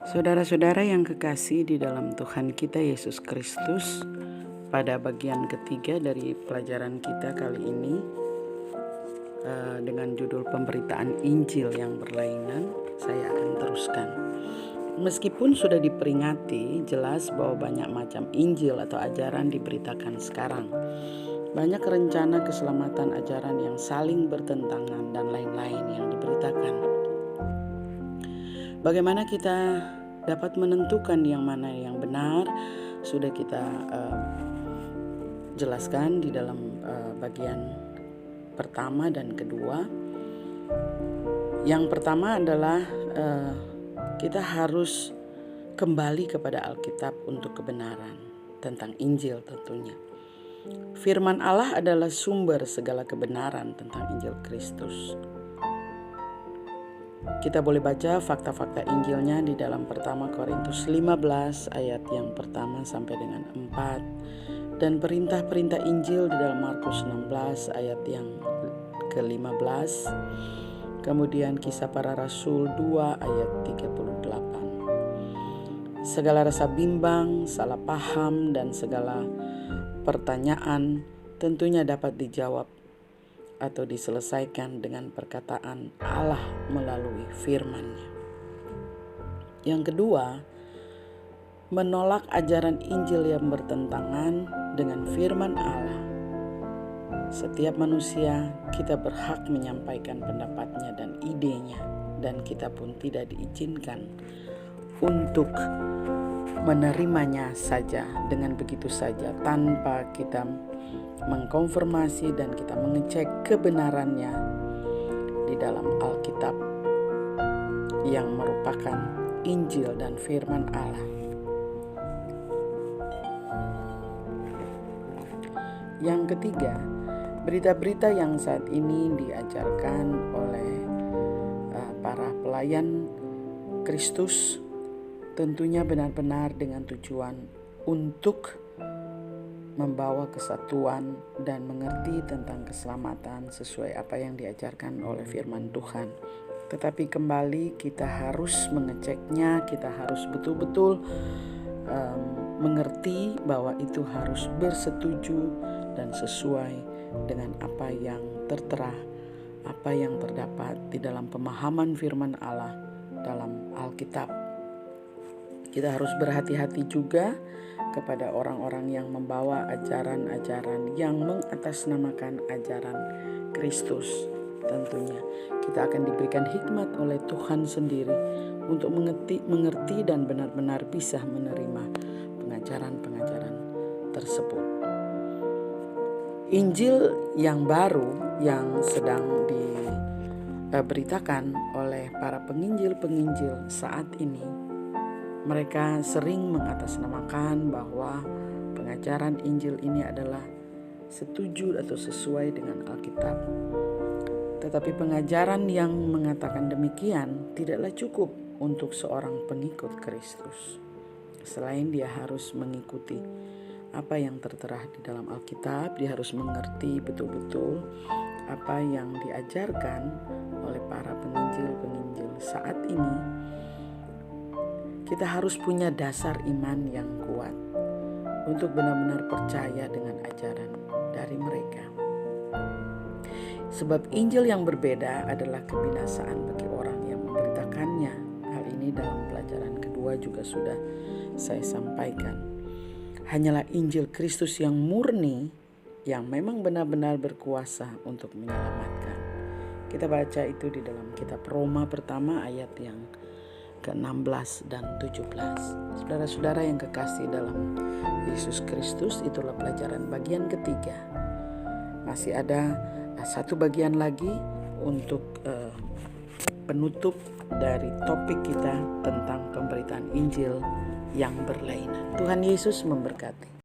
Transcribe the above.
Saudara-saudara yang kekasih di dalam Tuhan kita Yesus Kristus, pada bagian ketiga dari pelajaran kita kali ini dengan judul pemberitaan Injil yang berlainan, saya akan teruskan. Meskipun sudah diperingati jelas bahwa banyak macam Injil atau ajaran diberitakan sekarang, banyak rencana keselamatan ajaran yang saling bertentangan dan lain-lain yang diberitakan. Bagaimana kita dapat menentukan yang mana yang benar? Sudah kita jelaskan di dalam bagian pertama dan kedua. Yang pertama adalah kita harus kembali kepada Alkitab untuk kebenaran tentang Injil tentunya. Firman Allah adalah sumber segala kebenaran tentang Injil Kristus. Kita boleh baca fakta-fakta Injilnya di dalam pertama Korintus 15 ayat yang pertama sampai dengan 4, dan perintah-perintah Injil di dalam Markus 16 ayat yang ke-15, kemudian Kisah Para Rasul 2 ayat 38. Segala rasa bimbang, salah paham, dan segala pertanyaan tentunya dapat dijawab atau diselesaikan dengan perkataan Allah melalui firman-Nya. Yang kedua, menolak ajaran Injil yang bertentangan dengan firman Allah. Setiap manusia, kita berhak menyampaikan pendapatnya dan idenya, dan kita pun tidak diizinkan untuk menerimanya saja dengan begitu saja tanpa kita mengkonfirmasi dan kita mengecek kebenarannya di dalam Alkitab yang merupakan Injil dan firman Allah. Yang ketiga, berita-berita yang saat ini diajarkan oleh para pelayan Kristus tentunya benar-benar dengan tujuan untuk membawa kesatuan dan mengerti tentang keselamatan sesuai apa yang diajarkan oleh firman Tuhan. Tetapi kembali kita harus mengeceknya, kita harus betul-betul mengerti bahwa itu harus bersetuju dan sesuai dengan apa yang tertera, apa yang terdapat di dalam pemahaman firman Allah dalam Alkitab. Kita harus berhati-hati juga kepada orang-orang yang membawa ajaran-ajaran yang mengatasnamakan ajaran Kristus. Tentunya kita akan diberikan hikmat oleh Tuhan sendiri untuk mengerti dan benar-benar bisa menerima pengajaran-pengajaran tersebut. Injil yang baru yang sedang diberitakan oleh para penginjil-penginjil saat ini, mereka sering mengatasnamakan bahwa pengajaran Injil ini adalah setuju atau sesuai dengan Alkitab. Tetapi pengajaran yang mengatakan demikian tidaklah cukup untuk seorang pengikut Kristus. Selain dia harus mengikuti apa yang tertera di dalam Alkitab, dia harus mengerti betul-betul apa yang diajarkan oleh para penginjil-penginjil saat ini. Kita harus punya dasar iman yang kuat untuk benar-benar percaya dengan ajaran dari mereka. Sebab Injil yang berbeda adalah kebinasaan bagi orang yang memberitakannya. Hal ini dalam pelajaran kedua juga sudah saya sampaikan. Hanyalah Injil Kristus yang murni, yang memang benar-benar berkuasa untuk menyelamatkan. Kita baca itu di dalam kitab Roma pertama ayat yang ke-16 dan 17. Saudara-saudara yang kekasih dalam Yesus Kristus, itulah pelajaran bagian ketiga. Masih ada satu bagian lagi untuk penutup dari topik kita tentang pemberitaan Injil yang berlainan. Tuhan Yesus memberkati.